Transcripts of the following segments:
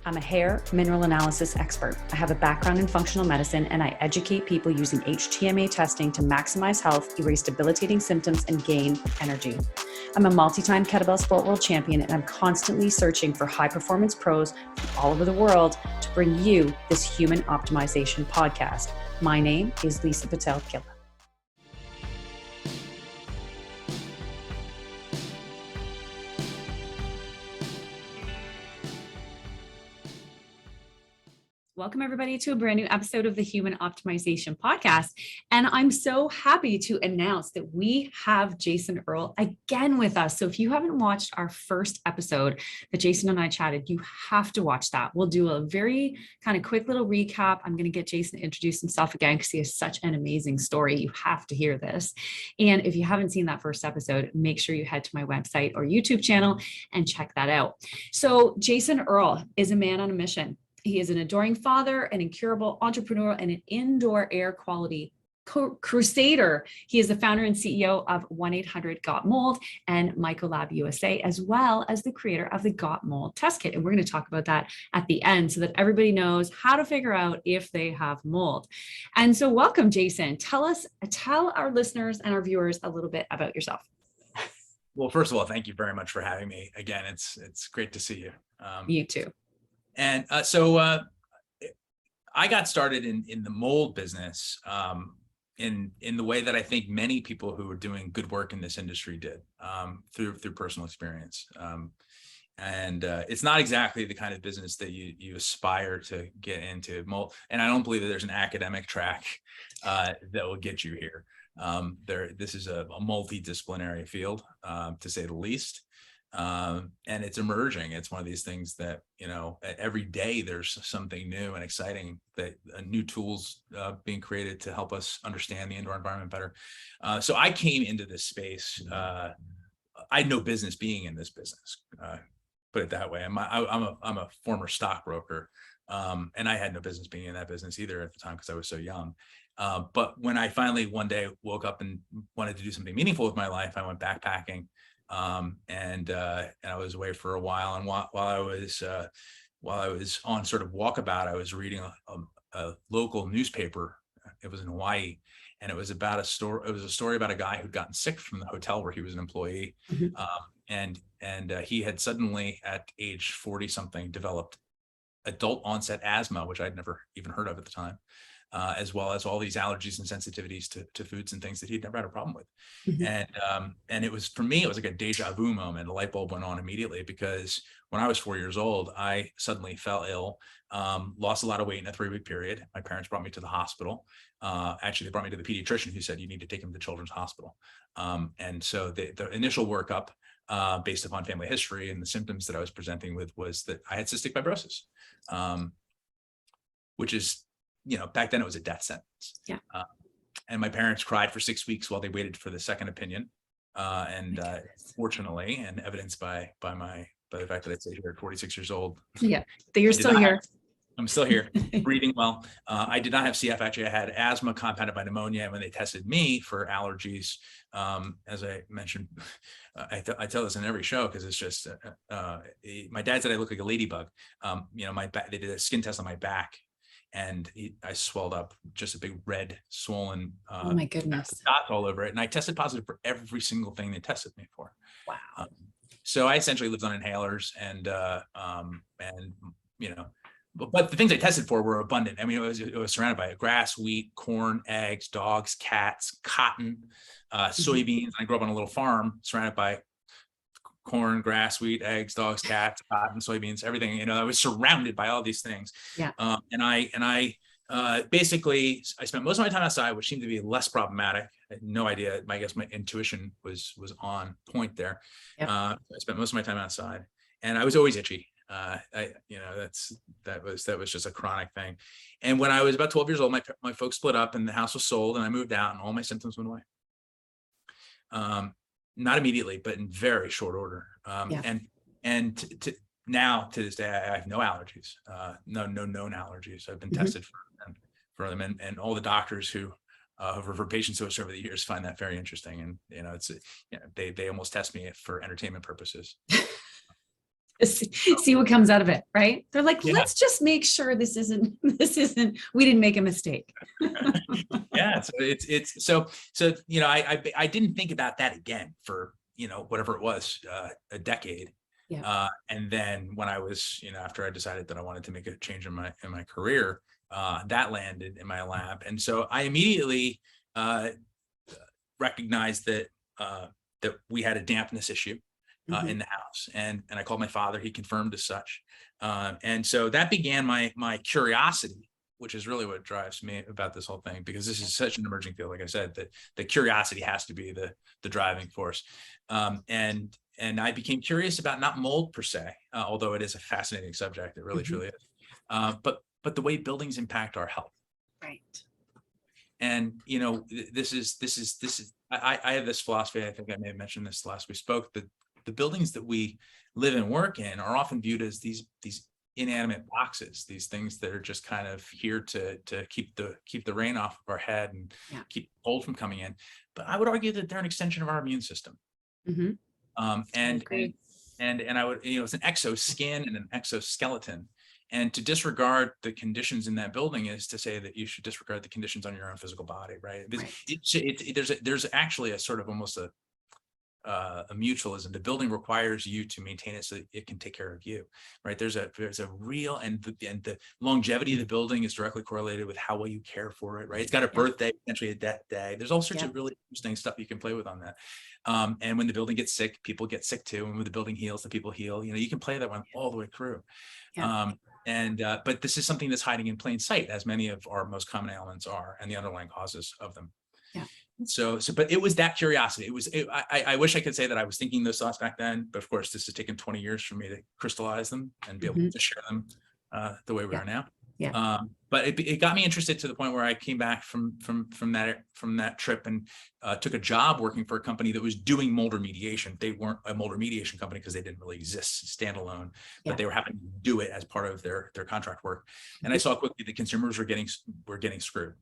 I'm a hair mineral analysis expert. I have a background in functional medicine, and I educate people using HTMA testing to maximize health, erase debilitating symptoms, and gain energy. I'm a multi-time kettlebell sport world champion, and I'm constantly searching for high-performance pros from all over the world to bring you this human optimization podcast. My name is Lisa Pitel-Killah. Welcome, everybody, to a brand new episode of the Human Optimization Podcast. And I'm so happy to announce that we have Jason Earle again with us. So if you haven't watched our first episode that Jason and I chatted, you have to watch that. We'll do a very kind of quick little recap. I'm going to get Jason to introduce himself again because he has such an amazing story. You have to hear this. And if you haven't seen that first episode, make sure you head to my website or YouTube channel and check that out. So Jason Earle is a man on a mission. He is an adoring father, an incurable entrepreneur, and an indoor air quality crusader. He is the founder and CEO of 1-800-GOT-MOLD and Mycolab USA, as well as the creator of the Got Mold test kit. And we're going to talk about that at the end so that everybody knows how to figure out if they have mold. And so welcome, Jason. Tell our listeners and our viewers a little bit about yourself. Well, first of all, thank you very much for having me again. It's great to see you. You too. And so I got started in the mold business in the way that I think many people who are doing good work in this industry did through personal experience. And it's not exactly the kind of business that you aspire to get into mold. And I don't believe that there's an academic track that will get you here. This is a multidisciplinary field, to say the least. And it's emerging. It's one of these things that, every day there's something new and exciting, that new tools being created to help us understand the indoor environment better. So I came into this space. I had no business being in this business. Put it that way. I'm a former stockbroker, and I had no business being in that business either at the time because I was so young. But when I finally one day woke up and wanted to do something meaningful with my life, I went backpacking. And I was away for a while, and while I was on sort of walkabout, I was reading a local newspaper. It was in Hawaii, and it was about a story. It was a story about a guy who'd gotten sick from the hotel where he was an employee, and he had suddenly, at age 40 something, developed adult onset asthma, which I'd never even heard of at the time. As well as all these allergies and sensitivities to foods and things that he'd never had a problem with. And it was, for me, it was like a deja vu moment. A light bulb went on immediately, because when I was 4 years old, I suddenly fell ill, lost a lot of weight in a 3-week period. My parents brought me to the hospital. Actually, they brought me to the pediatrician, who said, you need to take him to Children's Hospital. And so the initial workup, based upon family history and the symptoms that I was presenting with, was that I had cystic fibrosis, which is, back then it was a death sentence. Yeah. And my parents cried for 6 weeks while they waited for the second opinion. Fortunately, and evidenced by the fact that I stayed here at 46 years old. Yeah, you're still here. I'm still here, breathing well. I did not have CF. Actually, I had asthma compounded by pneumonia. And when they tested me for allergies, as I mentioned, I tell this in every show because it's just, my dad said I look like a ladybug. My back, they did a skin test on my back, and I swelled up, just a big red swollen oh my goodness, dots all over it. And I tested positive for every single thing they tested me for. Wow. So I essentially lived on inhalers, and but the things I tested for were abundant. I mean, it was surrounded by grass, wheat, corn, eggs, dogs, cats, cotton, soybeans. I grew up on a little farm surrounded by corn, grass, wheat, eggs, dogs, cats, cotton, soybeans, everything. I was surrounded by all these things. Yeah. And I basically, I spent most of my time outside, which seemed to be less problematic. I had no idea. I guess my intuition was on point there. Yep. I spent most of my time outside, and I was always itchy. That was just a chronic thing. And when I was about 12 years old, my folks split up, and the house was sold, and I moved out, and all my symptoms went away. Not immediately, but in very short order. Now to this day, I have no allergies, no known allergies. I've been tested for them, and all the doctors who have referred patients to us over the years find that very interesting. And they almost test me for entertainment purposes. see what comes out of it, right? They're like, Yeah. let's just make sure we didn't make a mistake. Yeah. So I didn't think about that again for, whatever it was, a decade. Yeah. And then when I was, after I decided that I wanted to make a change in my career, that landed in my lap. And so I immediately recognized that we had a dampness issue in the house, and I called my father. He confirmed as such, and so that began my curiosity, which is really what drives me about this whole thing, because this is such an emerging field. Like I said, that the curiosity has to be the driving force, and I became curious about not mold per se, although it is a fascinating subject. It really truly is, but the way buildings impact our health. Right. And this is I have this philosophy. I think I may have mentioned this last we spoke, that the buildings that we live and work in are often viewed as these inanimate boxes, these things that are just kind of here to keep the rain off of our head and keep cold from coming in. But I would argue that they're an extension of our immune system. And I would, it's an exoskin and an exoskeleton. And to disregard the conditions in that building is to say that you should disregard the conditions on your own physical body, right? There's actually a sort of almost a mutualism. The building requires you to maintain it so that it can take care of you, right? There's a real, and the longevity of the building is directly correlated with how well you care for it, right? It's got a birthday, potentially a death day. There's all sorts of really interesting stuff you can play with on that. And when the building gets sick, people get sick too. And when the building heals, the people heal. You can play that one all the way through. But this is something that's hiding in plain sight, as many of our most common ailments are, and the underlying causes of them. But it was that curiosity. I wish I could say that I was thinking those thoughts back then, but of course, this has taken 20 years for me to crystallize them and be able to share them the way we are now. But it got me interested to the point where I came back from that trip and took a job working for a company that was doing mold remediation. They weren't a mold remediation company because they didn't really exist standalone, but they were happening to do it as part of their contract work. And I saw quickly the consumers were getting screwed.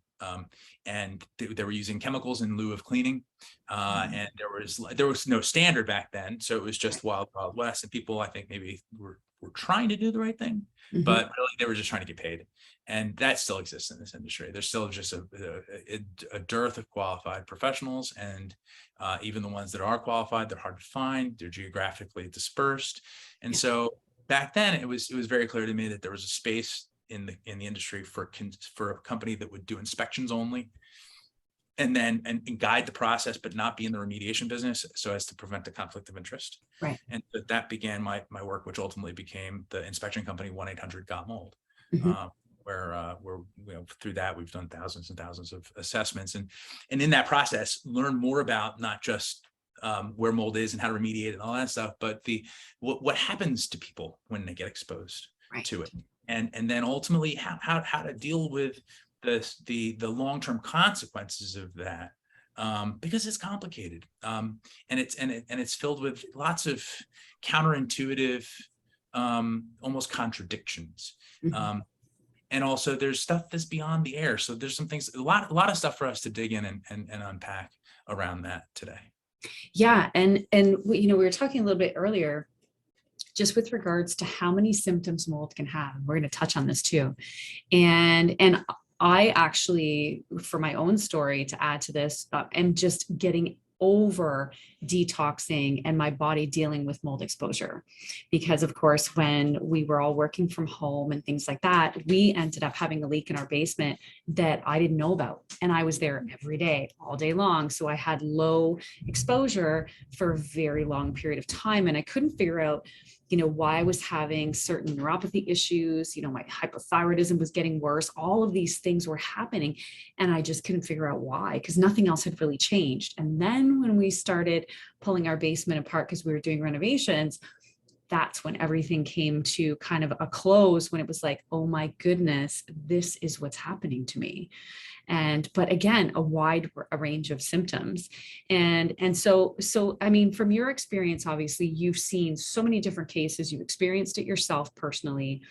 And they were using chemicals in lieu of cleaning, and there was no standard back then, so it was just wild west, and people, I think, maybe were trying to do the right thing, but really they were just trying to get paid, and that still exists in this industry. There's still just a dearth of qualified professionals, and even the ones that are qualified, they're hard to find. They're geographically dispersed, and so back then it was very clear to me that there was a space in the industry for a company that would do inspections only, and guide the process, but not be in the remediation business, so as to prevent the conflict of interest. Right. And that began my work, which ultimately became the inspection company 1-800-GOT-MOLD, where through that we've done thousands and thousands of assessments, and in that process learn more about not just where mold is and how to remediate it and all that stuff, but what happens to people when they get exposed to it. And then ultimately how to deal with the long-term consequences of that, because it's complicated, and it's filled with lots of counterintuitive, almost contradictions, and also there's stuff that's beyond the air. So there's some things, a lot of stuff for us to dig in and unpack around that today. Yeah, and we were talking a little bit earlier, just with regards to how many symptoms mold can have. We're going to touch on this too. And I actually, for my own story, to add to this, am just getting over detoxing and my body dealing with mold exposure. Because of course, when we were all working from home and things like that, we ended up having a leak in our basement that I didn't know about. And I was there every day, all day long. So I had low exposure for a very long period of time. And I couldn't figure out why I was having certain neuropathy issues, my hypothyroidism was getting worse. All of these things were happening, and I just couldn't figure out why, because nothing else had really changed. And then when we started pulling our basement apart, because we were doing renovations, that's when everything came to kind of a close, when it was like, oh my goodness, this is what's happening to me. But again, a wide range of symptoms. And so, I mean, from your experience, obviously you've seen so many different cases, you've experienced it yourself personally.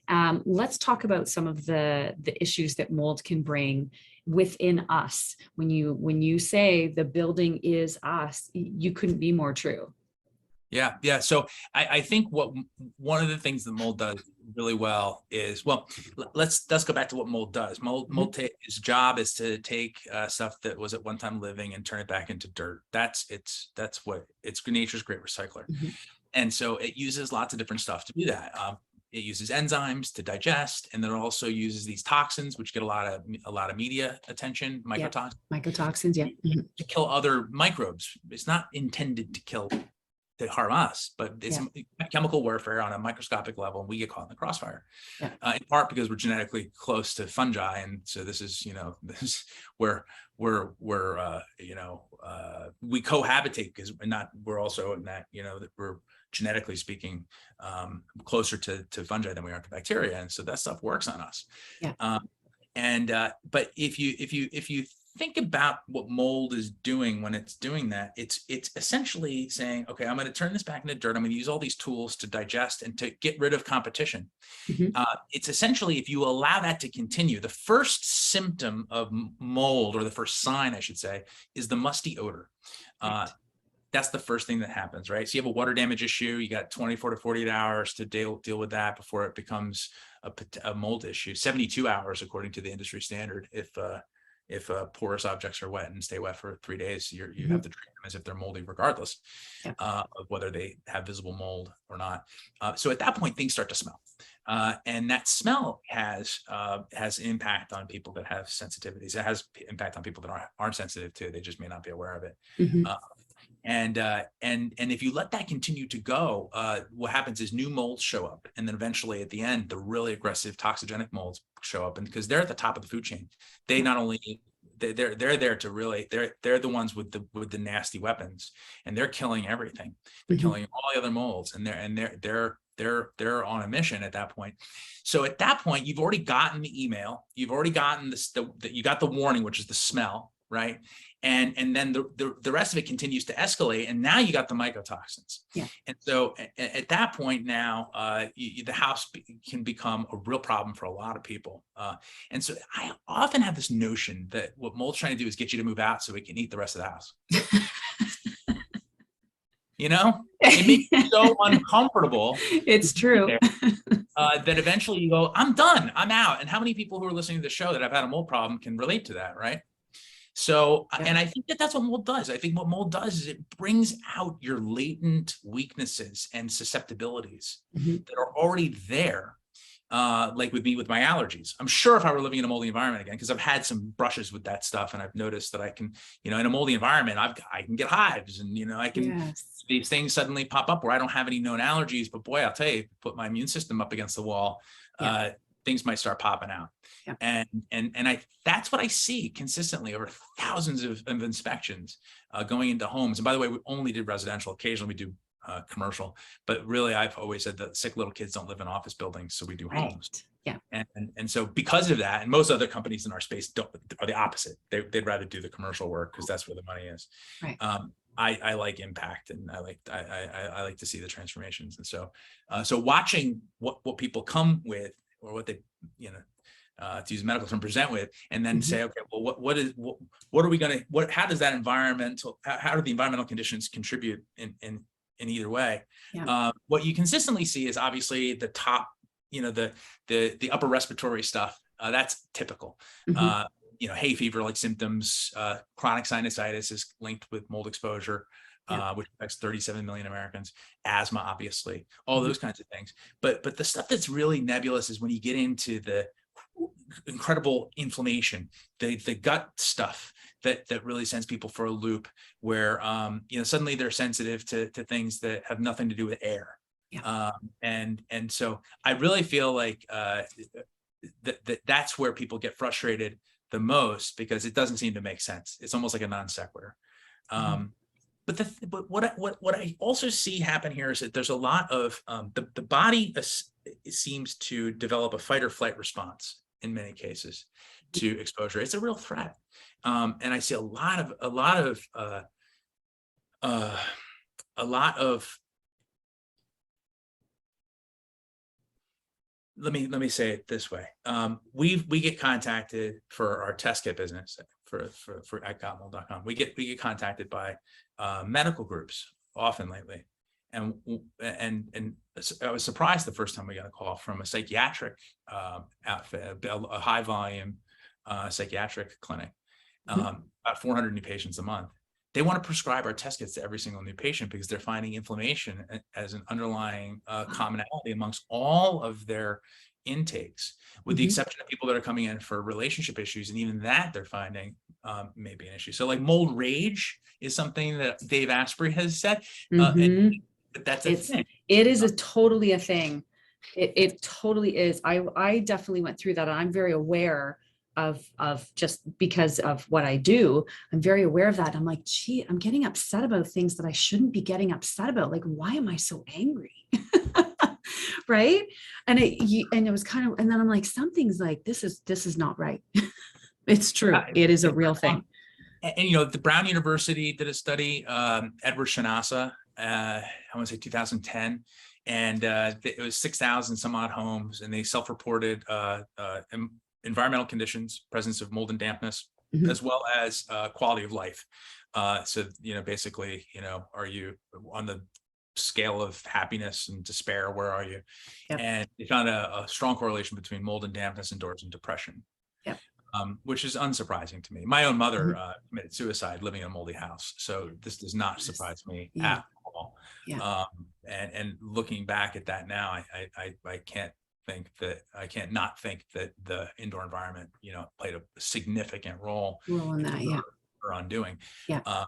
Let's talk about some of the issues that mold can bring within us. When you say the building is us, you couldn't be more true. Yeah. So I think one of the things that mold does really well is, well, let's go back to what mold does. Its job is to take stuff that was at one time living and turn it back into dirt. That's what it's nature's great recycler. And so it uses lots of different stuff to do that. It uses enzymes to digest, and then it also uses these toxins, which get a lot of media attention, mycotoxins. Mycotoxins, to kill other microbes. It's not intended to harm us, but it's chemical warfare on a microscopic level, and we get caught in the crossfire. In part because we're genetically close to fungi, and so this is where we cohabitate, because we're also in that that we're genetically speaking closer to fungi than we are to bacteria, and so that stuff works on us. But if you think about what mold is doing when it's doing that, it's essentially saying, okay, I'm going to turn this back into dirt. I'm going to use all these tools to digest and to get rid of competition. It's essentially, if you allow that to continue, the first symptom of mold, or the first sign, I should say, is the musty odor. That's the first thing that happens, right? So you have a water damage issue. You got 24 to 48 hours to deal with that before it becomes a mold issue. 72 hours, according to the industry standard, if porous objects are wet and stay wet for 3 days, you have to treat them as if they're moldy, regardless of whether they have visible mold or not. So at that point, things start to smell, and that smell has impact on people that have sensitivities. It has impact on people that aren't sensitive to it. They just may not be aware of it. And if you let that continue to go, what happens is new molds show up, and then eventually at the end, the really aggressive toxigenic molds show up, and because they're at the top of the food chain, they not only they're there to really they're the ones with the nasty weapons, and they're killing everything. They're killing all the other molds, and they're on a mission at that point. So at that point, you've already gotten the email, you've already gotten you got the warning, which is the smell, right? And then the rest of it continues to escalate, and now you got the mycotoxins. And so at that point now, the house can become a real problem for a lot of people. And so I often have this notion that what mold's trying to do is get you to move out so we can eat the rest of the house. It makes you so uncomfortable. It's true. That eventually you go, I'm done, I'm out. And how many people who are listening to the show that have had a mold problem can relate to that, right? So, and I think that's what mold does. I think what mold does is it brings out your latent weaknesses and susceptibilities that are already there. Like with me with my allergies. I'm sure if I were living in a moldy environment again, because I've had some brushes with that stuff, and I've noticed that I can, in a moldy environment, I can get hives, and I can these things suddenly pop up where I don't have any known allergies, but boy, I'll tell you, put my immune system up against the wall, things might start popping out. And that's what I see consistently over thousands of inspections going into homes. And by the way, we only did residential. Occasionally we do commercial, but really I've always said that sick little kids don't live in office buildings, so we do homes. And so because of that, and most other companies in our space are the opposite. They'd rather do the commercial work because that's where the money is. I like impact, and I like to see the transformations. And so so watching what people come with, or what they to use a medical term, present with, and then say, okay, well, what are we going to, how does that how do the environmental conditions contribute in either way? What you consistently see is obviously the top, the upper respiratory stuff. That's typical. Hay fever like symptoms, chronic sinusitis is linked with mold exposure, which affects 37 million Americans, asthma, obviously, all those kinds of things. But the stuff that's really nebulous is when you get into the incredible inflammation, the gut stuff that really sends people for a loop, where suddenly they're sensitive to things that have nothing to do with air. And so I really feel like that's where people get frustrated the most, because it doesn't seem to make sense. It's almost like a non sequitur. But what I also see happen here is that there's a lot of the body seems to develop a fight or flight response in many cases to exposure. It's a real threat, and I see a lot of. Let me say it this way: we get contacted for our test kit business for at gotmold.com. We get contacted by medical groups often lately, and I was surprised the first time we got a call from a psychiatric outfit, a high volume psychiatric clinic, about 400 new patients a month. They want to prescribe our test kits to every single new patient because they're finding inflammation as an underlying commonality amongst all of their intakes, with the exception of people that are coming in for relationship issues. And even that they're finding may be an issue. So like mold rage is something that Dave Asprey has said. But that's a thing. It is totally a thing. It totally is. I definitely went through that. I'm very aware of just because of what I do, I'm very aware of that. I'm like, gee, I'm getting upset about things that I shouldn't be getting upset about. Like, why am I so angry? Right. And it was kind of, and then I'm like, something's like, this is not right. It's true. It is a real thing. And the Brown University did a study, Edward Shinasa, I want to say 2010, and it was 6,000 some odd homes, and they self-reported environmental conditions, presence of mold and dampness, as well as quality of life. So, basically, are you on the scale of happiness and despair? Where are you? Yep. And they found a strong correlation between mold and dampness indoors and depression. Yep. Which is unsurprising to me. My own mother committed suicide living in a moldy house. So this does not surprise me at all. Yeah. And looking back at that now, I can't not think that the indoor environment, played a significant role in that, or undoing. Yeah.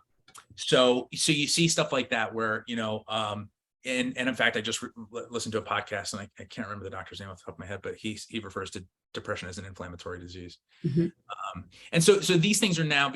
So you see stuff like that where, and in fact, I just listened to a podcast, and I can't remember the doctor's name off the top of my head, but he refers to depression as an inflammatory disease. And so these things are now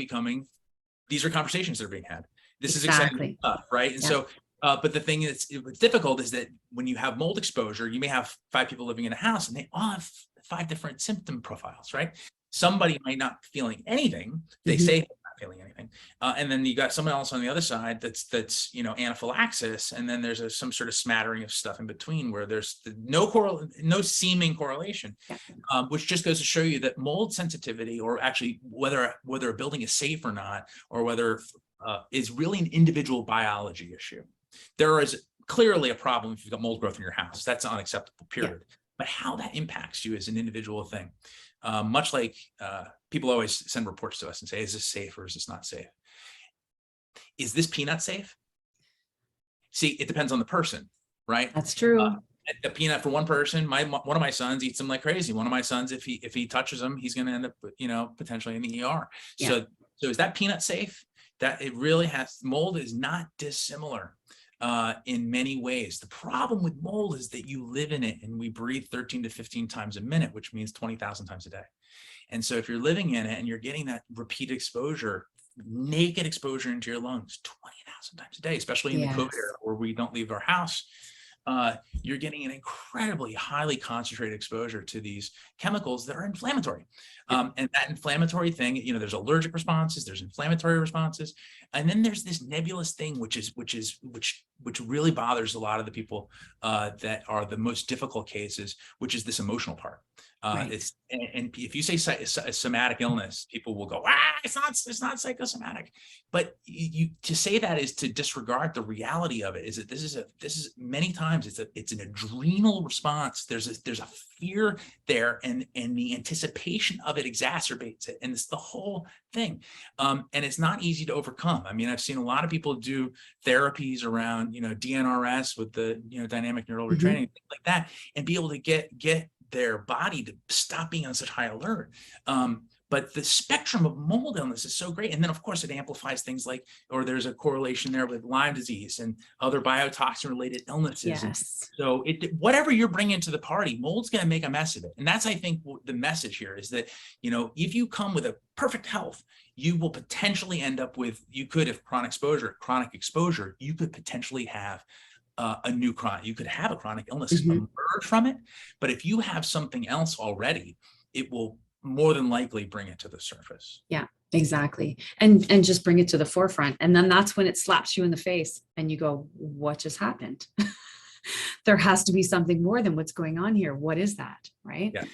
these are conversations that are being had. This is exciting stuff, right? And so, but the thing that's difficult is that when you have mold exposure, you may have 5 people living in a house, and they all have 5 different symptom profiles, right? Somebody might not be feeling anything. They say they're not feeling anything. And then you got someone else on the other side that's anaphylaxis, and then there's some sort of smattering of stuff in between where there's no seeming correlation, which just goes to show you that mold sensitivity, or actually whether a building is safe or not, or whether is really an individual biology issue. There is clearly a problem if you've got mold growth in your house. That's unacceptable, period. But how that impacts you is an individual thing. Much like people always send reports to us and say, is this safe or is this not safe? Is this peanut safe? See, it depends on the person, right? That's true. A peanut for one person, one of my sons eats them like crazy. One of my sons, if he touches them, he's going to end up, potentially in the ER. So is that peanut safe? That it really has. Mold is not dissimilar in many ways. The problem with mold is that you live in it, and we breathe 13 to 15 times a minute, which means 20,000 times a day. And so if you're living in it and you're getting that repeat exposure, naked exposure into your lungs 20,000 times a day, especially in the COVID era where we don't leave our house, you're getting an incredibly highly concentrated exposure to these chemicals that are inflammatory. And that inflammatory thing, there's allergic responses, there's inflammatory responses, and then there's this nebulous thing, which really bothers a lot of the people that are the most difficult cases, which is this emotional part. It's and if you say a somatic illness, people will go, it's not psychosomatic. But to say that is to disregard the reality of it. Is that this is many times it's an adrenal response. There's a fear there, and the anticipation of it exacerbates it, and it's the whole thing. And it's not easy to overcome. I mean, I've seen a lot of people do therapies around DNRS with the dynamic neural retraining, things like that, and be able to get their body to stop being on such high alert. But the spectrum of mold illness is so great. And then, of course, it amplifies things like, or there's a correlation there with Lyme disease and other biotoxin-related illnesses. Yes. And so whatever you're bringing to the party, mold's going to make a mess of it. And that's, I think, the message here is that, if you come with a perfect health, you will potentially end up with, if chronic exposure, you could potentially have you could have a chronic illness emerge from it. But if you have something else already, it will more than likely bring it to the surface. Yeah, exactly. And just bring it to the forefront. And then that's when it slaps you in the face and you go, what just happened? There has to be something more than what's going on here. What is that? Right. Yeah.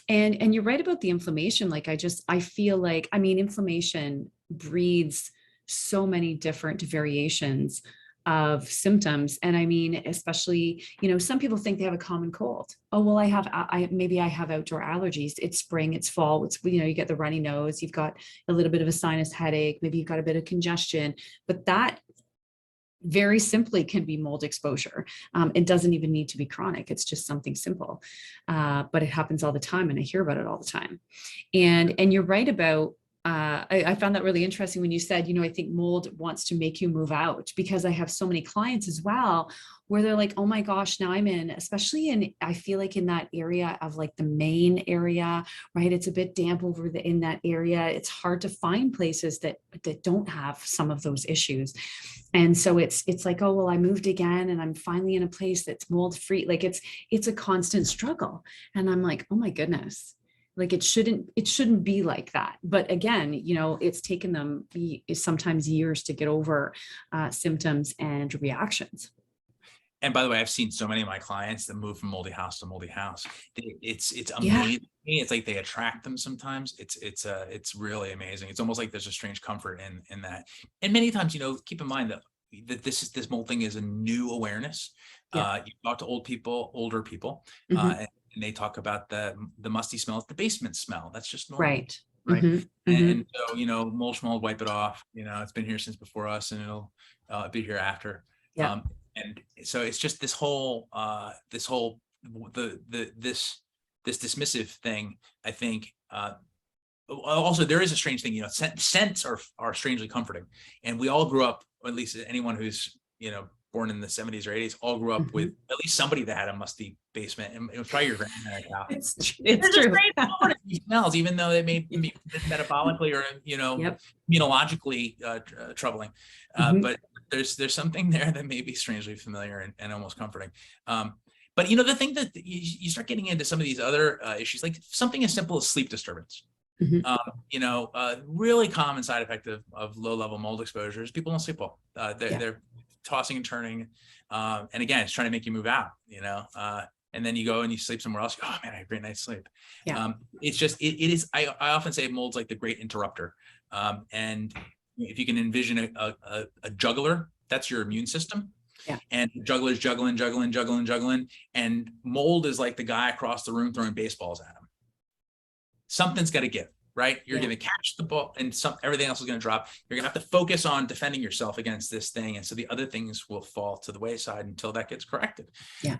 And you're right about the inflammation. Like I feel like, inflammation breeds so many different variations of symptoms. And I mean, especially, some people think they have a common cold. Oh, well, maybe I have outdoor allergies. It's spring, it's fall, you get the runny nose, you've got a little bit of a sinus headache, maybe you've got a bit of congestion, but that very simply can be mold exposure. It doesn't even need to be chronic. It's just something simple, but it happens all the time, and I hear about it all the time. And you're right about, I found that really interesting when you said, I think mold wants to make you move out, because I have so many clients as well where they're like, oh my gosh, now I'm in, especially I feel like in that area of like the Maine area, right? It's a bit damp in that area. It's hard to find places that don't have some of those issues. And so it's like, oh, well, I moved again and I'm finally in a place that's mold free. Like it's a constant struggle. And I'm like, oh my goodness. Like it shouldn't be like that. But again, it's taken them sometimes years to get over symptoms and reactions. And by the way, I've seen so many of my clients that move from moldy house to moldy house. It's Yeah. amazing. It's like they attract them sometimes. It's really amazing. It's almost like there's a strange comfort in that. And many times, keep in mind that this mold thing is a new awareness. Yeah. You talk to older people, Mhm. and they talk about the musty smell. It's the basement smell. That's just normal. Right. Right. Mhm. And so, mulch mold, wipe it off. It's been here since before us, and it'll be here after. Yeah. And so it's just this dismissive thing. I think also there is a strange thing, scents are strangely comforting, and we all grew up, or at least anyone who's born in the 70s or 80s, all grew up with at least somebody that had a musty basement, and it was probably your grandparents' house. It's true. Smells, even though they may be metabolically or Yep. immunologically troubling, Mhm. but there's something there that may be strangely familiar and almost comforting. But the thing that you start getting into some of these other issues, like something as simple as sleep disturbance. Mhm. Really common side effect of low-level mold exposure is people don't sleep well. Yeah. They're tossing and turning, and again, it's trying to make you move out. And then you go and you sleep somewhere else. Oh man, I had a great night's sleep. Yeah. It's just it is. I often say mold's like the great interrupter, and if you can envision a juggler, that's your immune system. Yeah. And juggler's juggling, and mold is like the guy across the room throwing baseballs at him. Something's got to give, right? You're going to catch the ball, and everything else is going to drop. You're going to have to focus on defending yourself against this thing, and so the other things will fall to the wayside until that gets corrected. Yeah.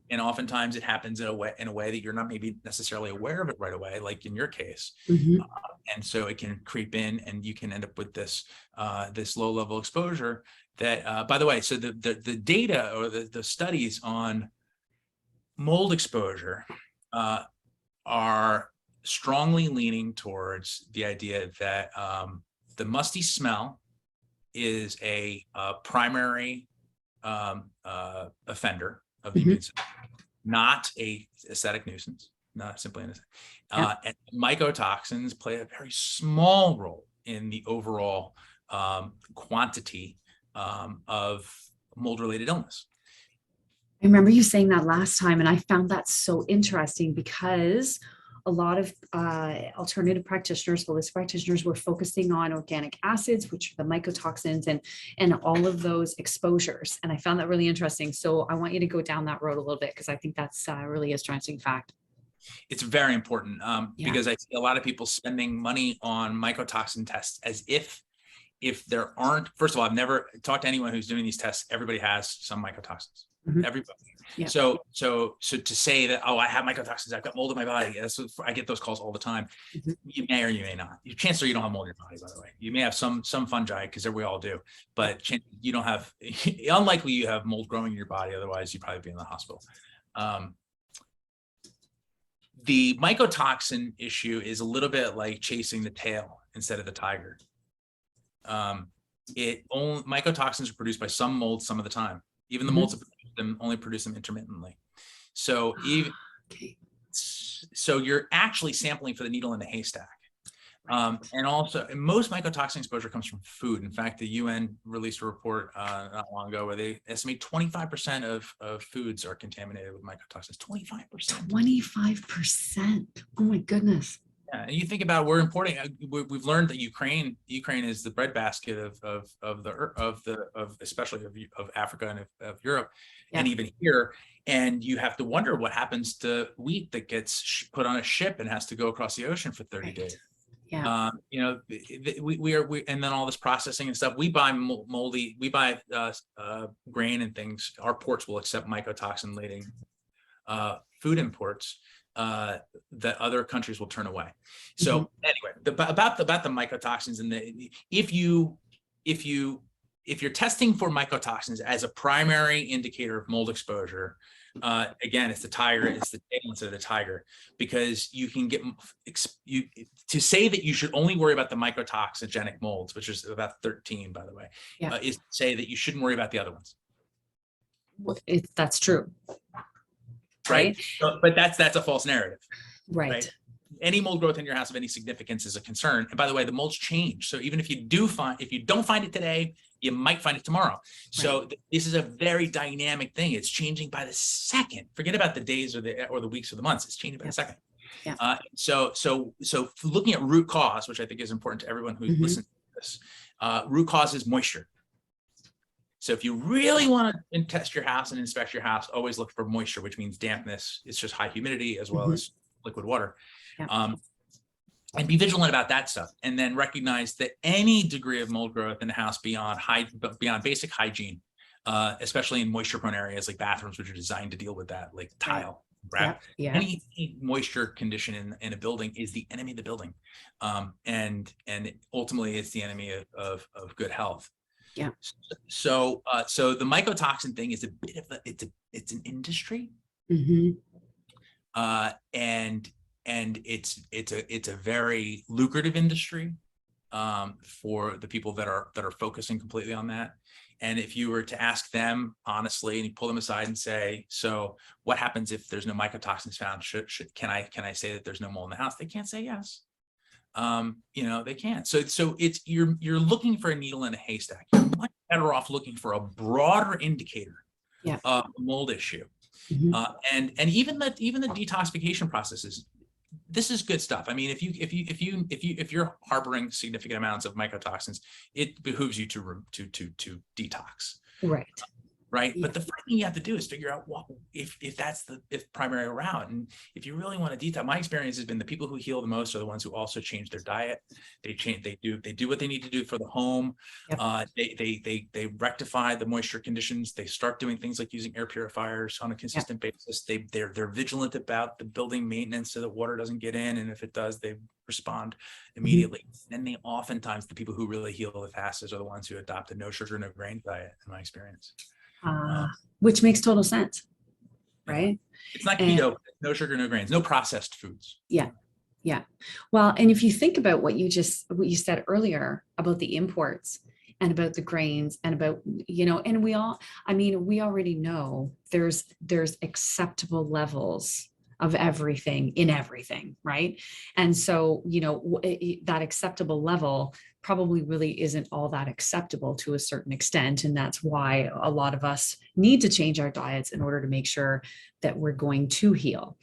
And oftentimes it happens in a way that you're not maybe necessarily aware of it right away, like in your case. Mhm. And so it can creep in, and you can end up with this low-level exposure. That, by the way, so the data or the studies on mold exposure are strongly leaning towards the idea that the musty smell is a primary offender of the immune system, not a aesthetic nuisance, not simply an aesthetic. And mycotoxins play a very small role in the overall quantity of mold-related illness. I remember you saying that last time, and I found that so interesting because a lot of alternative practitioners, holistic practitioners, were focusing on organic acids, which are the mycotoxins, and all of those exposures. And I found that really interesting. So I want you to go down that road a little bit, because I think that's really a striking fact. It's very important because I see a lot of people spending money on mycotoxin tests as if there aren't. First of all, I've never talked to anyone who's doing these tests. Everybody has some mycotoxins. Everybody. Yeah. So to say that, oh, I have mycotoxins, I've got mold in my body. I get those calls all the time. You may or you may not. Chances are you don't have mold in your body, by the way. You may have some fungi, because we all do, but you don't have. Unlikely you have mold growing in your body. Otherwise, you'd probably be in the hospital. The mycotoxin issue is a little bit like chasing the tail instead of the tiger. Mycotoxins are produced by some molds some of the time. Even the molds that produce them only produce them intermittently. So so you're actually sampling for the needle in the haystack. And also, most mycotoxin exposure comes from food. In fact, the UN released a report not long ago where they estimate 25% of foods are contaminated with mycotoxins. 25%. 25%. Oh my goodness. Yeah, and you think about we're importing. We've learned that Ukraine is the breadbasket of especially of Africa and of Europe, and even here. And you have to wonder what happens to wheat that gets put on a ship and has to go across the ocean for 30 days. Yeah. We and then all this processing and stuff. We buy moldy. We buy grain and things. Our ports will accept mycotoxin laden food imports that other countries will turn away. So anyway, about the mycotoxins, and if you're testing for mycotoxins as a primary indicator of mold exposure, again, it's the tiger, it's the tail instead of the tiger, because you can get to say that you should only worry about the mycotoxigenic molds, which is about 13, by the way, is to say that you shouldn't worry about the other ones. That's true. Right. So, but that's a false narrative. Right. Any mold growth in your house of any significance is a concern. And by the way, the molds change. So even if you don't find it today, you might find it tomorrow. So this is a very dynamic thing. It's changing by the second. Forget about the days or the weeks or the months. It's changing by the second. Yeah. So looking at root cause, which I think is important to everyone who listens to this, root cause is moisture. So if you really want to test your house and inspect your house, always look for moisture, which means dampness. It's just high humidity as well as liquid water. And be vigilant about that stuff. And then recognize that any degree of mold growth in the house beyond basic hygiene, especially in moisture-prone areas like bathrooms, which are designed to deal with that, like tile. Any moisture condition in a building is the enemy of the building. And ultimately it's the enemy of good health. Yeah. So the mycotoxin thing is a bit of it's an industry, and it's a very lucrative industry for the people that are focusing completely on that. And if you were to ask them honestly, and you pull them aside and say, so what happens if there's no mycotoxins found? Can I say that there's no mold in the house? They can't say yes. They can't. So it's you're looking for a needle in a haystack. You're much better off looking for a broader indicator of a mold issue. And even the detoxification processes. This is good stuff. I mean, if you're harboring significant amounts of mycotoxins, it behooves you to detox. Right. But the first thing you have to do is figure out if that's the primary route. And if you really want to detox, my experience has been the people who heal the most are the ones who also change their diet. They do what they need to do for the home. They rectify the moisture conditions. They start doing things like using air purifiers on a consistent basis. They're vigilant about the building maintenance so that water doesn't get in. And if it does, they respond immediately. And they oftentimes, the people who really heal the fastest are the ones who adopt a no sugar, no grain diet, in my experience. Which makes total sense, right? It's not keto, no sugar, no grains, no processed foods. Yeah. Well, and if you think about what you said earlier about the imports and about the grains and about, and we already know there's acceptable levels of everything in everything, right? And so, that acceptable level probably really isn't all that acceptable to a certain extent. And that's why a lot of us need to change our diets in order to make sure that we're going to heal.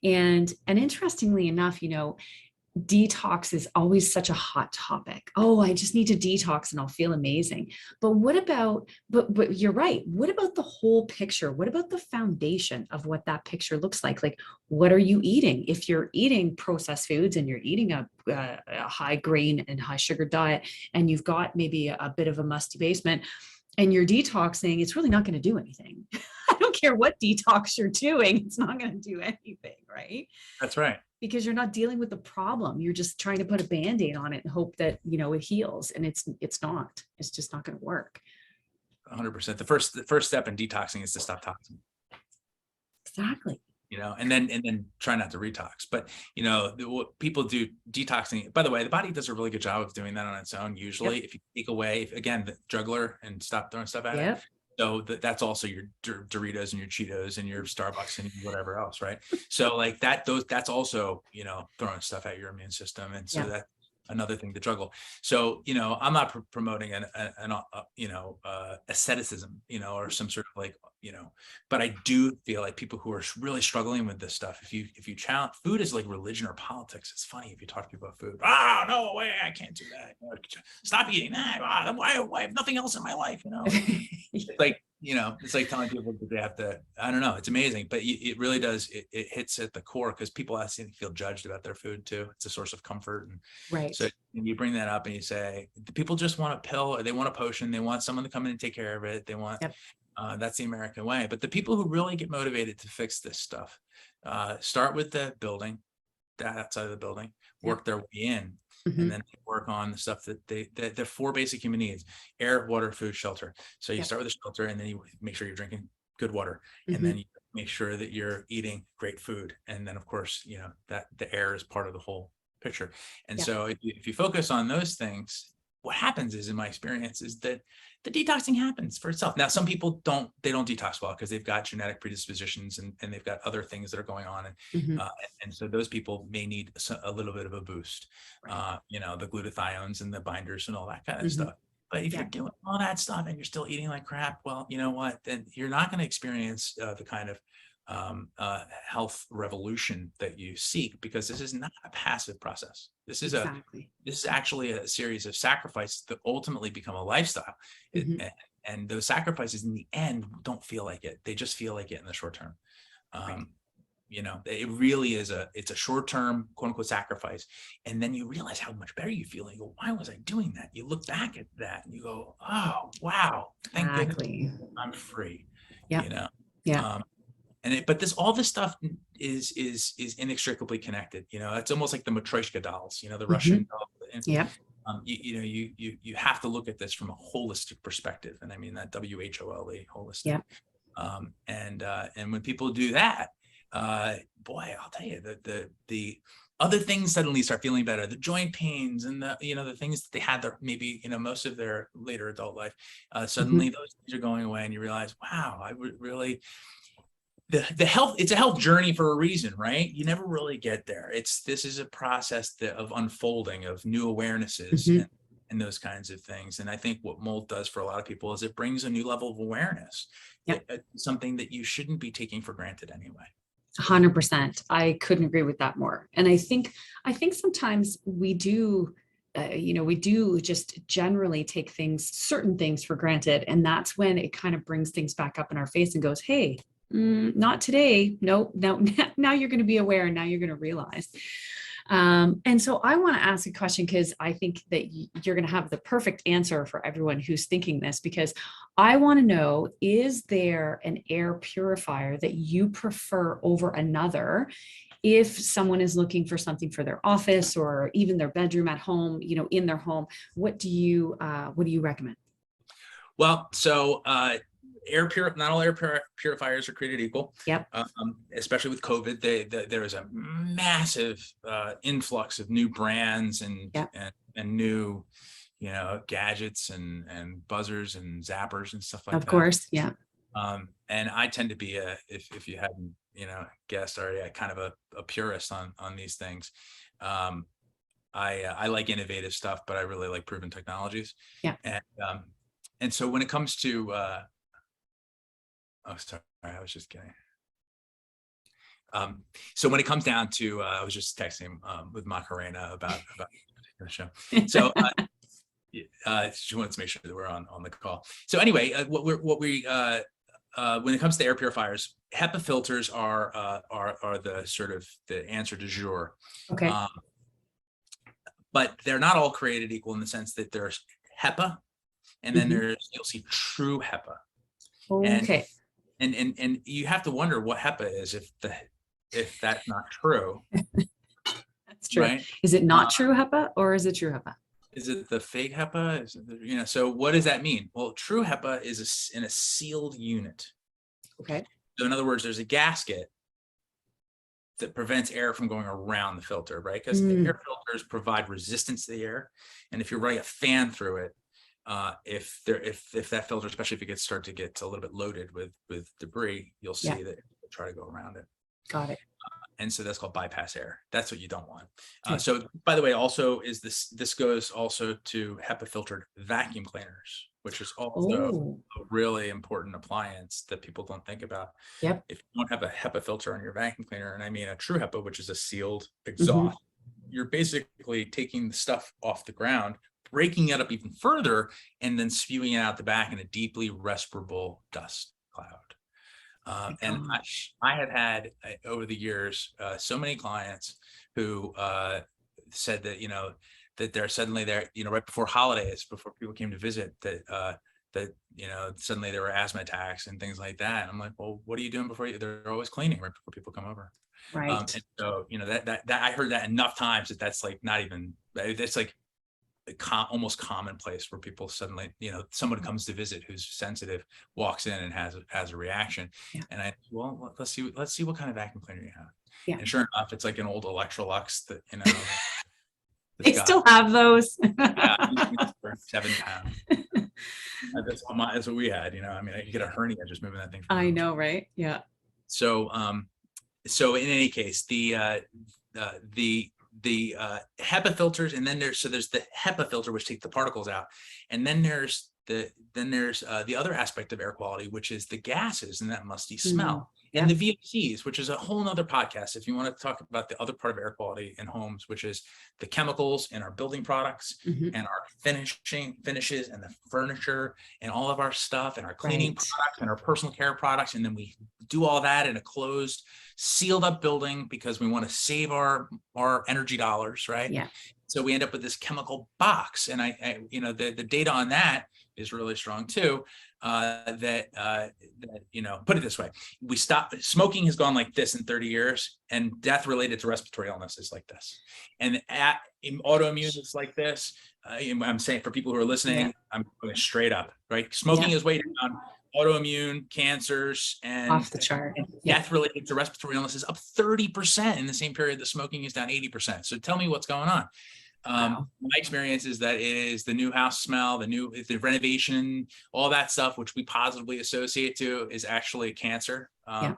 And interestingly enough, detox is always such a hot topic. Oh, I just need to detox and I'll feel amazing. But but you're right. What about the whole picture? What about the foundation of what that picture looks like? Like, what are you eating? If you're eating processed foods and you're eating a high grain and high sugar diet, and you've got maybe a bit of a musty basement and you're detoxing, it's really not going to do anything. I don't care what detox you're doing. It's not going to do anything, right? That's right. Because you're not dealing with the problem. You're just trying to put a Band-Aid on it and hope that, it heals. And it's not. It's just not going to work. 100%. The first step in detoxing is to stop toxin. Exactly. And then try not to retox. But, what people do detoxing, by the way, the body does a really good job of doing that on its own. Usually, if you take away, the juggler and stop throwing stuff at it. So that's also your Doritos and your Cheetos and your Starbucks and whatever else, right? So like that's also, throwing stuff at your immune system. And so another thing to juggle. So, I'm not promoting an asceticism, or some sort of like, but I do feel like people who are really struggling with this stuff, if you challenge, food is like religion or politics. It's funny if you talk to people about food. Oh, no way, I can't do that. Stop eating that. Why I have nothing else in my life, It's like, it's like telling people that they have to, I don't know, it's amazing, but it really does, it hits at the core, because people actually feel judged about their food too. It's a source of comfort. And Right. so you bring that up and you say, people just want a pill, or they want a potion. They want someone to come in and take care of it. They want, that's the American way. But the people who really get motivated to fix this stuff, start with the building, that outside of the building, work their way in, and then work on the stuff that the 4 basic human needs: air, water, food, shelter. So you start with the shelter, and then you make sure you're drinking good water, and then you make sure that you're eating great food. And then of course, that the air is part of the whole picture. And so if you focus on those things, what happens is, in my experience, is that the detoxing happens for itself. Now, some people don't detox well because they've got genetic predispositions, and they've got other things that are going on. And so those people may need a little bit of a boost, the glutathiones and the binders and all that kind of stuff. But if you're doing all that stuff and you're still eating like crap, well, you know what, then you're not going to experience the kind of health revolution that you seek, because this is not a passive process. This is this is actually a series of sacrifices that ultimately become a lifestyle. And those sacrifices in the end don't feel like it. They just feel like it in the short term. It really is it's a short-term, quote unquote, sacrifice. And then you realize how much better you feel. And you go, why was I doing that? You look back at that and you go, oh, wow, thank goodness I'm free. But all this stuff is inextricably connected. It's almost like the Matryoshka dolls, the Russian doll. You have to look at this from a holistic perspective. And I mean that WHOLE, holistic. And when people do that, boy, I'll tell you, the other things suddenly start feeling better. The joint pains and the things that they had maybe most of their later adult life, suddenly those things are going away, and you realize, wow, I would really. The health, it's a health journey for a reason, right? You never really get there. This is a process of unfolding of new awarenesses and those kinds of things. And I think what mold does for a lot of people is it brings a new level of awareness, something that you shouldn't be taking for granted anyway. 100%. I couldn't agree with that more. And I think sometimes we do, we do just generally take certain things for granted. And that's when it kind of brings things back up in our face and goes, hey, not today. No, now you're going to be aware, and now you're going to realize. And so I want to ask a question, because I think that you're going to have the perfect answer for everyone who's thinking this, because I want to know, is there an air purifier that you prefer over another? If someone is looking for something for their office or even their bedroom at home, in their home, what do you recommend? Well, so, not all air purifiers are created equal. Especially with COVID, there is a massive influx of new brands and new, gadgets and buzzers and zappers and stuff like that. Of course, and I tend to be if you hadn't guessed already, I kind of a purist on these things. I like innovative stuff, but I really like proven technologies. And so when it comes to oh, sorry, I was just kidding. So when it comes down to, I was just texting with Macarena about the show. So she wants to make sure that we're on the call. So anyway, when it comes to air purifiers, HEPA filters are the sort of the answer du jour. Okay. But they're not all created equal in the sense that there's HEPA, and then you'll see true HEPA. Okay. And you have to wonder what HEPA is if that's not true. That's true. Right? Is it not true HEPA, or is it true HEPA? Is it the fake HEPA? Is it, so what does that mean? Well, true HEPA is in a sealed unit. Okay. So in other words, there's a gasket that prevents air from going around the filter, right? Because air filters provide resistance to the air, and if you're running a fan through it, if that filter, especially if it start to get a little bit loaded with debris, you'll see that it'll try to go around it. Got it. And so that's called bypass air. That's what you don't want. Okay. So by the way, also is this goes also to HEPA filtered vacuum cleaners, which is also a really important appliance that people don't think about. Yep. If you don't have a HEPA filter on your vacuum cleaner, and I mean a true HEPA, which is a sealed exhaust, you're basically taking the stuff off the ground, breaking it up even further, and then spewing it out the back in a deeply respirable dust cloud. And I have had over the years so many clients who said that, that they're suddenly there, right before holidays, before people came to visit, that suddenly there were asthma attacks and things like that. And I'm like, well, what are you doing before they're always cleaning right before people come over. Right. And so, that I heard that enough times that's like not even, that's like almost commonplace where people suddenly, someone comes to visit who's sensitive, walks in and has a reaction. Yeah. And let's see what kind of vacuum cleaner you have. Yeah. And sure enough, it's like an old Electrolux that, they still have those. Yeah, 7 pounds. That's what we had, you get a hernia just moving that thing. I know, right? Yeah. So, so in any case, the HEPA filters, and then there's the HEPA filter, which takes the particles out. And then there's the other aspect of air quality, which is the gases and that musty smell. Yeah. And the VOCs, which is a whole nother podcast. If you want to talk about the other part of air quality in homes, which is the chemicals in our building products and our finishes and the furniture and all of our stuff and our cleaning products and our personal care products. And then we do all that in a closed, sealed up building because we want to save our energy dollars, right? Yeah. So we end up with this chemical box. And the data on that is really strong too. Put it this way, smoking has gone like this in 30 years, and death related to respiratory illness is like this. And in autoimmune, it's like this. I'm saying for people who are listening, I'm going straight up, right? Smoking is weighted on autoimmune cancers and off the chart. Death related to respiratory illness is up 30% in the same period that smoking is down 80%. So tell me what's going on. My experience is that it is the new house smell, the renovation, all that stuff, which we positively associate to is actually cancer,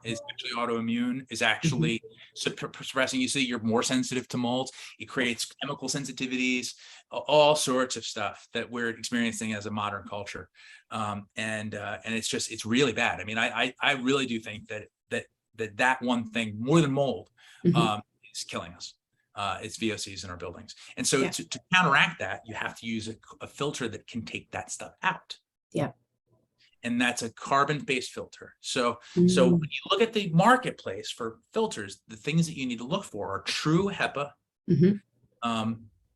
is actually autoimmune, is actually suppressing. You see, you're more sensitive to molds. It creates chemical sensitivities, all sorts of stuff that we're experiencing as a modern culture. And it's really bad. I mean, I really do think that one thing more than mold is killing us. It's VOCs in our buildings. And so to counteract that, you have to use a filter that can take that stuff out. Yeah. And that's a carbon-based filter. So when you look at the marketplace for filters, the things that you need to look for are true HEPA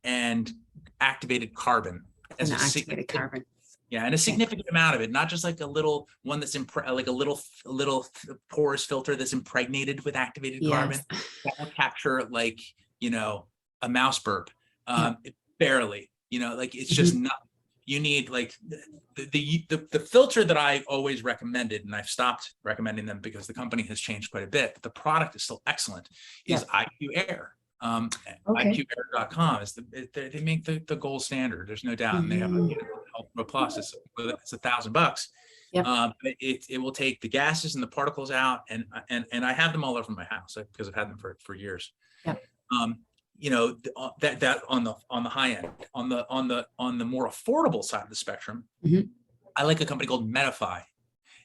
and activated carbon. And activated carbon. Yeah, and a significant amount of it, not just like a little one that's like a little porous filter that's impregnated with activated carbon that will capture like, a mouse burp, barely, like it's just not. You need like the filter that I always recommended, and I've stopped recommending them because the company has changed quite a bit, but the product is still excellent, is IQ Air. IQAir.com is they make the gold standard. There's no doubt. And they have a plus. It's $1,000. But it will take the gases and the particles out, and I have them all over my house because I've had them for years. That on the high end, on the more affordable side of the spectrum, I like a company called Medify,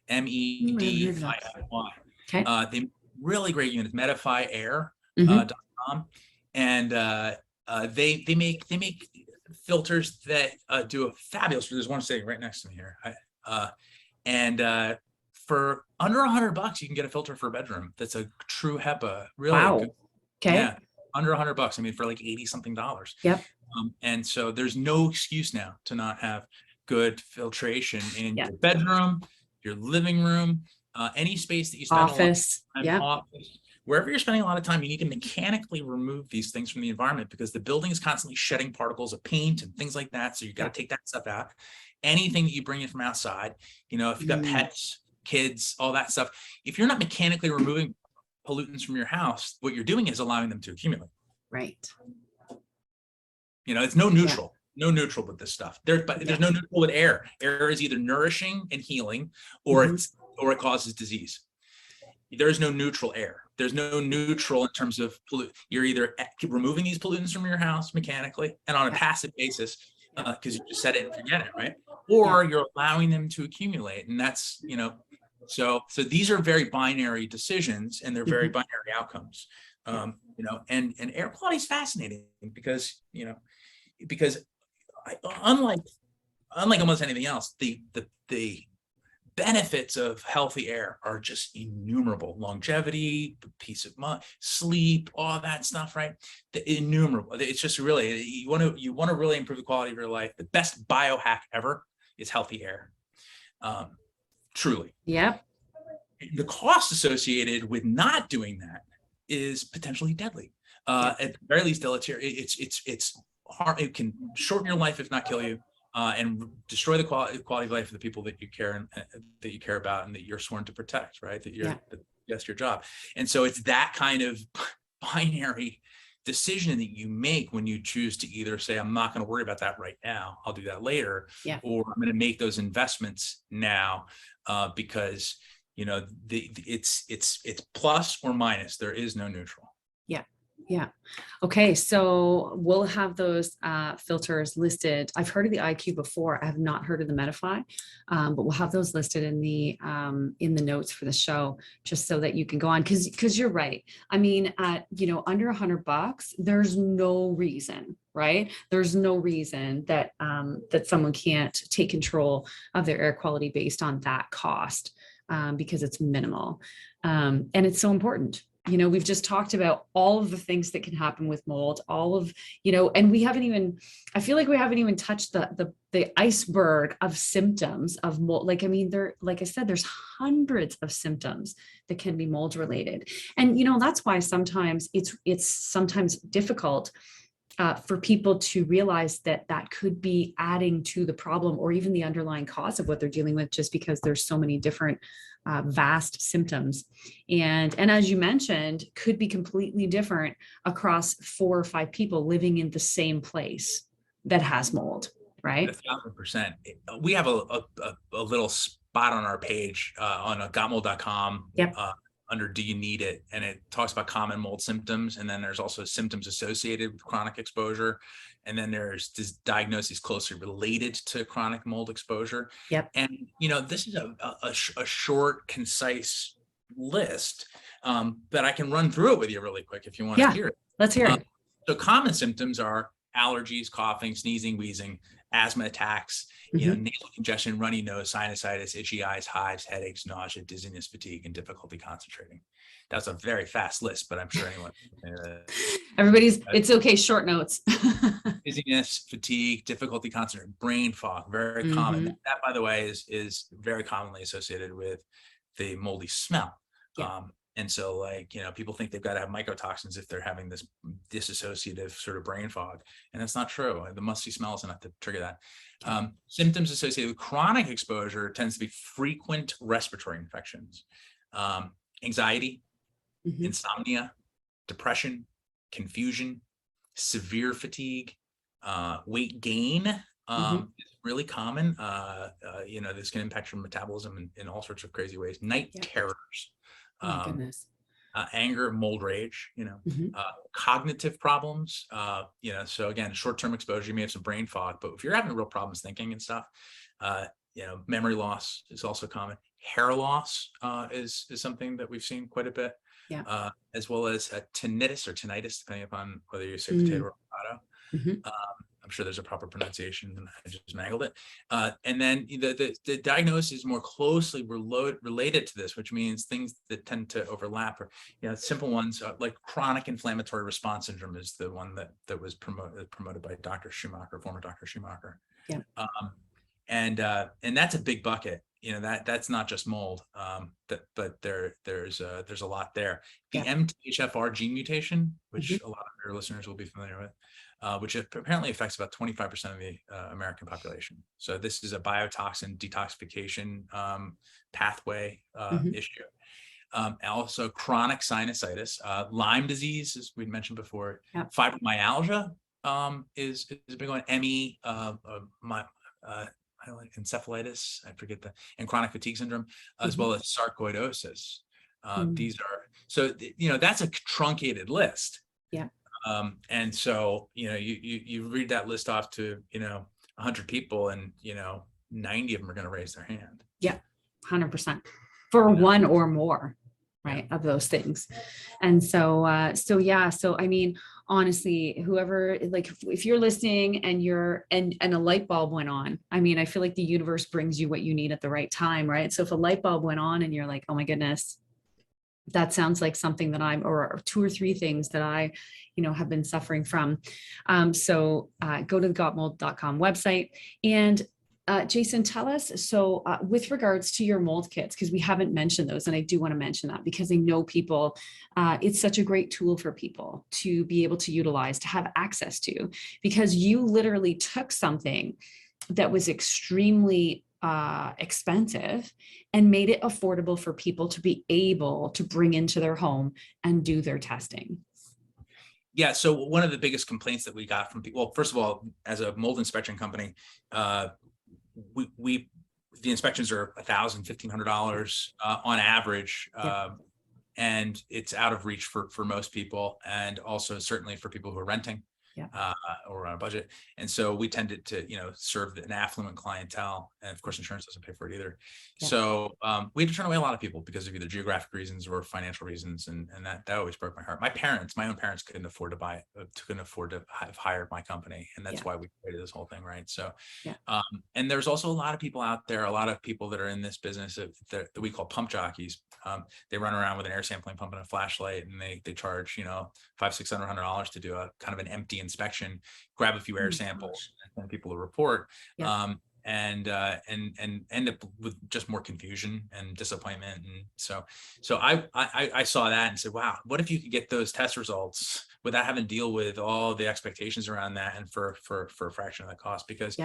MEDIFY. They really great units, MedifyAir.com, and they make filters that do a fabulous. There's one sitting right next to me here, and for under $100, you can get a filter for a bedroom that's a true HEPA. Really good. Okay. Yeah. Under $100. I mean, for like $80 something. Yep. And so there's no excuse now to not have good filtration in your bedroom, your living room, any space that you spend office. Office. Wherever you're spending a lot of time, you need to mechanically remove these things from the environment because the building is constantly shedding particles of paint and things like that. So you got to take that stuff out. Anything that you bring in from outside, if you've got pets, kids, all that stuff, if you're not mechanically removing pollutants from your house, what you're doing is allowing them to accumulate. Right. It's no neutral, with this stuff. There's no neutral with air. Air is either nourishing and healing, or it causes disease. there's no neutral air. There's no neutral in terms of you're either removing these pollutants from your house mechanically and on a passive basis, because you just set it and forget it, right? Or you're allowing them to accumulate, and that's, so these are very binary decisions, and they're very binary outcomes. And air quality is fascinating because unlike almost anything else, the benefits of healthy air are just innumerable. Longevity, peace of mind, sleep, all that stuff, right? Innumerable. It's just really, you want to really improve the quality of your life. The best biohack ever is healthy air. Truly. Yep. The cost associated with not doing that is potentially deadly. At the very least, deleterious. It's hard. It can shorten your life, if not kill you. And destroy the quality of life of the people that you care about and that you're sworn to protect, right? That's your job. And so it's that kind of binary decision that you make when you choose to either say, I'm not going to worry about that right now, I'll do that later, or I'm going to make those investments now, because it's plus or minus. There is no neutral. Yeah. Okay. So we'll have those filters listed. I've heard of the IQ before. I have not heard of the Medify, but we'll have those listed in the notes for the show, just so that you can go on. Because you're right. I mean, at under $100, there's no reason, right? There's no reason that that someone can't take control of their air quality based on that cost, because it's minimal, and it's so important. We've just talked about all of the things that can happen with mold, and I feel like we haven't even touched the iceberg of symptoms of mold. Like I said, there's hundreds of symptoms that can be mold related. And, that's why sometimes it's sometimes difficult for people to realize that could be adding to the problem or even the underlying cause of what they're dealing with, just because there's so many different vast symptoms. And as you mentioned, could be completely different across 4 or 5 people living in the same place that has mold, right? 1,000%. We have a little spot on our page on gotmold.com. Yep. Under Do You Need It? And it talks about common mold symptoms. And then there's also symptoms associated with chronic exposure. And then there's this diagnosis closely related to chronic mold exposure. Yep. And, this is a short, concise list, but I can run through it with you really quick if you want to hear it. Let's hear it. So common symptoms are allergies, coughing, sneezing, wheezing, asthma attacks, nasal congestion, runny nose, sinusitis, itchy eyes, hives, headaches, nausea, dizziness, fatigue, and difficulty concentrating. That's a very fast list, but I'm sure anyone. It's okay. Short notes. Dizziness, fatigue, difficulty concentrating, brain fog, very common. That, by the way, is very commonly associated with the moldy smell. Yeah. And so, people think they've got to have mycotoxins if they're having this dissociative sort of brain fog. And that's not true. The musty smell is enough to trigger that. Symptoms associated with chronic exposure tends to be frequent respiratory infections, anxiety, insomnia, depression, confusion, severe fatigue, weight gain. Is really common. This can impact your metabolism in all sorts of crazy ways. Night terrors. Oh, goodness. Anger, mold rage, cognitive problems, so again, short-term exposure, you may have some brain fog, but if you're having real problems thinking and stuff, memory loss is also common. Hair loss is something that we've seen quite a bit, as well as tinnitus or tinnitus, depending upon whether you say potato or avocado. I'm sure there's a proper pronunciation, and I just mangled it. And then the diagnosis is more closely related to this, which means things that tend to overlap are, simple ones like chronic inflammatory response syndrome is the one that was promoted by Dr. Schumacher, former Dr. Schumacher. Yeah. And that's a big bucket. That's not just mold, but there's a lot there. The MTHFR gene mutation, which a lot of your listeners will be familiar with, which apparently affects about 25% of the American population. So this is a biotoxin detoxification pathway issue. Also chronic sinusitis, Lyme disease, as we mentioned before, fibromyalgia is a big one, ME, encephalitis, I forget and chronic fatigue syndrome, as well as sarcoidosis. These are, so, that's a truncated list. Yeah. And so, you read that list off to, 100 people and, 90 of them are going to raise their hand. Yeah. 100% for one or more, right, of those things. And so I mean, honestly, whoever, like, if you're listening and and a light bulb went on, I mean, I feel like the universe brings you what you need at the right time, right? So if a light bulb went on and you're like, oh my goodness, that sounds like something that or 2 or 3 things that I, have been suffering from. So go to the gotmold.com website. And Jason, tell us, so with regards to your mold kits, because we haven't mentioned those, and I do want to mention that because I know people, it's such a great tool for people to be able to utilize, to have access to, because you literally took something that was extremely expensive and made it affordable for people to be able to bring into their home and do their testing. Yeah. So one of the biggest complaints that we got from people, well, first of all, as a mold inspection company, the inspections are $1,000, $1,500 on average. And it's out of reach for most people, and also certainly for people who are renting or on a budget. And so we tended to, serve an affluent clientele, and of course, insurance doesn't pay for it either. So we had to turn away a lot of people because of either geographic reasons or financial reasons, and that always broke my heart. My own parents couldn't afford to have hired my company, and that's why we created this whole thing, right? So, and there's also a lot of people out there, a lot of people that are in this business that we call pump jockeys. They run around with an air sampling pump and a flashlight, and they charge $500-$600 to do a kind of an empty inspection, grab a few air samples, and send people a report, and end up with just more confusion and disappointment. And so I saw that and said, wow, what if you could get those test results without having to deal with all the expectations around that, and for a fraction of the cost? Because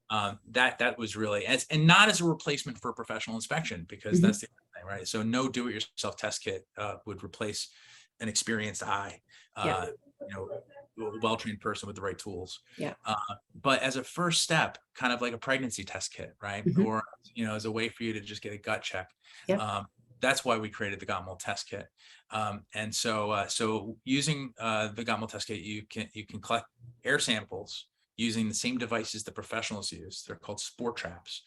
that was really, and not as a replacement for professional inspection, because that's the other thing, right? So no do-it-yourself test kit would replace an experienced eye, a well-trained person with the right tools. But as a first step, kind of like a pregnancy test kit, right? Or, as a way for you to just get a gut check. That's why we created the Got Mold test kit. And so using the Got Mold test kit, you can collect air samples using the same devices that professionals use. They're called spore traps.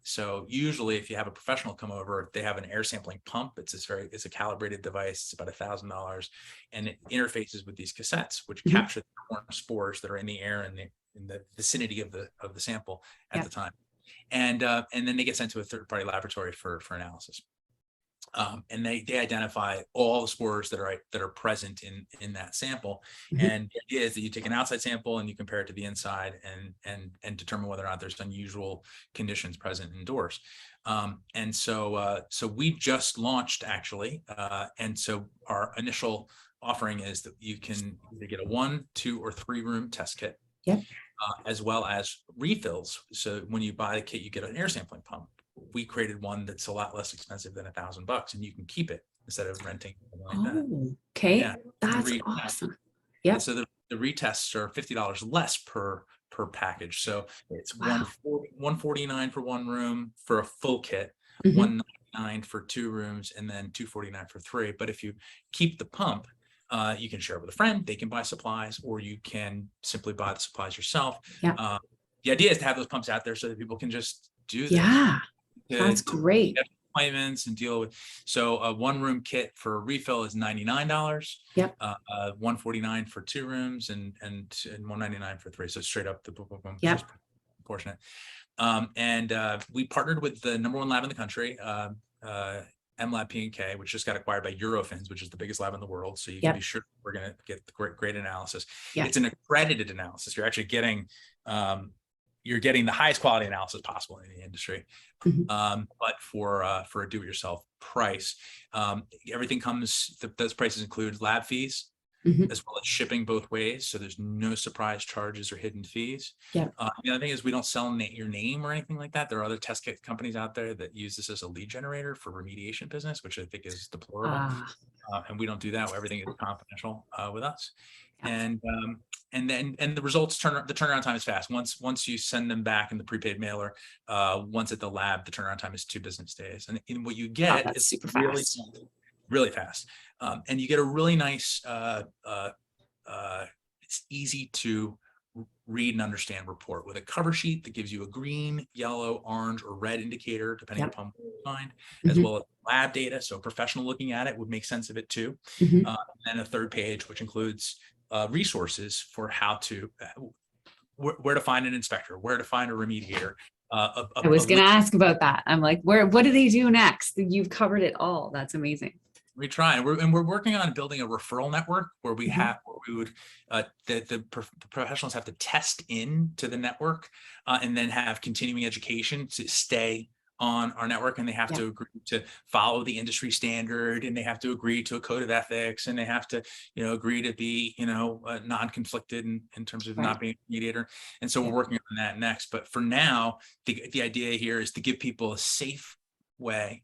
So usually if you have a professional come over, they have an air sampling pump. It's a calibrated device. It's about $1,000, and it interfaces with these cassettes, which capture the spores that are in the air and in the vicinity of the sample at the time. And then they get sent to a third-party laboratory for analysis. And they identify all the spores that are present in that sample. And the idea is that you take an outside sample and you compare it to the inside, and determine whether or not there's unusual conditions present indoors. And so we just launched, actually, and so our initial offering is that you can either get a 1, 2, or 3 room test kit, as well as refills. So when you buy the kit, you get an air sampling pump. We created one that's a lot less expensive than $1,000, and you can keep it instead of renting. Okay, that's awesome. So the retests are $50 less per package. So it's $149 for 1 room for a full kit, $199 for 2 rooms, and then $249 for 3. But if you keep the pump, you can share it with a friend. They can buy supplies, or you can simply buy the supplies yourself. The idea is to have those pumps out there so that people can just do this. That's great. Appointments and deal with. So a 1 room kit for a refill is $99. $149 for 2 rooms, and $199 for 3. So straight up the just proportionate. And we partnered with the #1 lab in the country, MLab P&K, which just got acquired by Eurofins, which is the biggest lab in the world. So you can be sure we're going to get the great analysis. It's an accredited analysis. You're actually getting the highest quality analysis possible in the industry, but for a do-it-yourself price. Everything comes. Those prices include lab fees, as well as shipping both ways. So there's no surprise charges or hidden fees. Yeah. The other thing is we don't sell your name or anything like that. There are other test kit companies out there that use this as a lead generator for remediation business, which I think is deplorable. And we don't do that. Everything is confidential with us. Yeah. And the results the turnaround time is fast. Once you send them back in the prepaid mailer, once at the lab, the turnaround time is 2 business days. And what you get is super really fast. Really fast. And you get a really nice, it's easy to read and understand report with a cover sheet that gives you a green, yellow, orange, or red indicator, depending upon what you find, as well as lab data. So a professional looking at it would make sense of it too. And then a third page, which includes resources for how to, where to find an inspector, where to find a remediator. I was going to ask about that. I'm like, what do they do next? You've covered it all. That's amazing. We try, and we're working on building a referral network where we would the professionals have to test in to the network and then have continuing education to stay on our network, and they have to agree to follow the industry standard, and they have to agree to a code of ethics, and they have to agree to be non-conflicted in terms of not being a mediator. And so we're working on that next. But for now, the idea here is to give people a safe way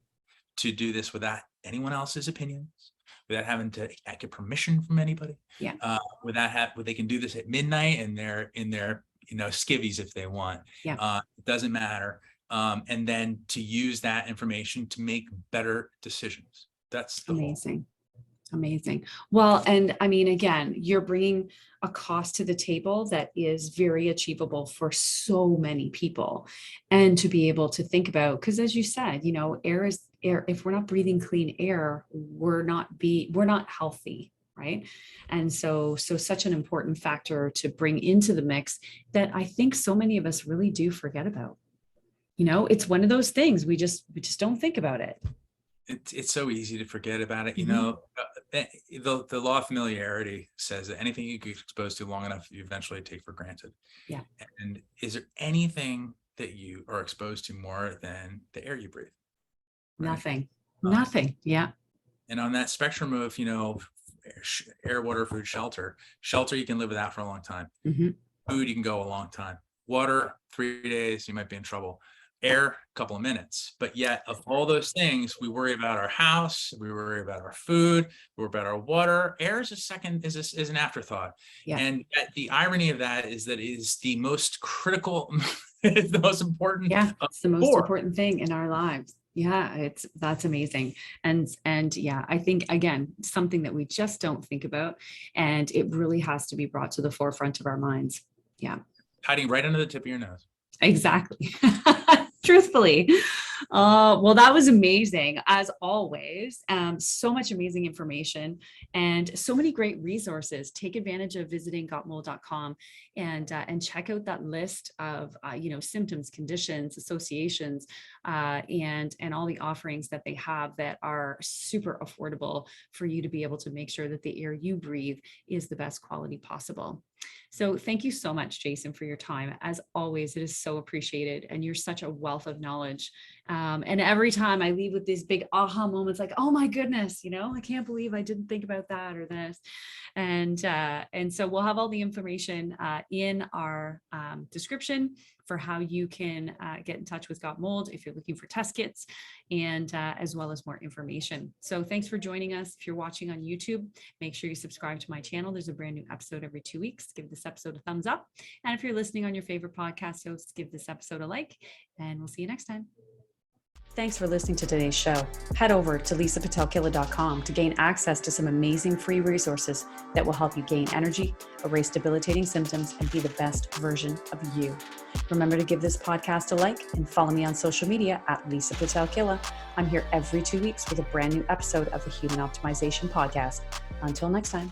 to do this without anyone else's opinions, without having to get permission from anybody. They can do this at midnight in their skivvies if they want. It doesn't matter. And then to use that information to make better decisions. That's the Amazing. Well, and I mean, again, you're bringing a cost to the table that is very achievable for so many people. And to be able to think about, because as you said, air is air. If we're not breathing clean air, we're not healthy. Right. And so such an important factor to bring into the mix that I think so many of us really do forget about. It's one of those things we just don't think about it. It's so easy to forget about it. The law of familiarity says that anything you get exposed to long enough, you eventually take for granted. Yeah. And is there anything that you are exposed to more than the air you breathe? Right? Nothing. Yeah. And on that spectrum of, air, water, food, shelter, you can live without for a long time. Food, you can go a long time. Water, 3 days, you might be in trouble. Air, a couple of minutes. But yet of all those things, we worry about our house, we worry about our food, we worry about our water. Air is is an afterthought. Yeah. And the irony of that is that it is the most critical, it's the most important. Yeah, it's the most important thing in our lives. Yeah, that's amazing. And yeah, I think, again, something that we just don't think about, and it really has to be brought to the forefront of our minds. Yeah. Hiding right under the tip of your nose. Exactly. Truthfully. Well, that was amazing as always. So much amazing information and so many great resources. Take advantage of visiting gotmold.com and check out that list of symptoms, conditions, associations, and all the offerings that they have that are super affordable for you to be able to make sure that the air you breathe is the best quality possible. So thank you so much, Jason, for your time. As always, it is so appreciated. And you're such a wealth of knowledge. And every time I leave with these big aha moments, like, oh my goodness, I can't believe I didn't think about that or this. And so we'll have all the information in our description for how you can get in touch with Got Mold if you're looking for test kits, and as well as more information. So thanks for joining us. If you're watching on YouTube, make sure you subscribe to my channel. There's a brand new episode every 2 weeks. Give this episode a thumbs up. And if you're listening on your favorite podcast hosts, give this episode a like, and we'll see you next time. Thanks for listening to today's show. Head over to Pitel-Killah.com to gain access to some amazing free resources that will help you gain energy, erase debilitating symptoms, and be the best version of you. Remember to give this podcast a like and follow me on social media at Pitel-Killah. I'm here every 2 weeks with a brand new episode of the Human Optimization Podcast. Until next time.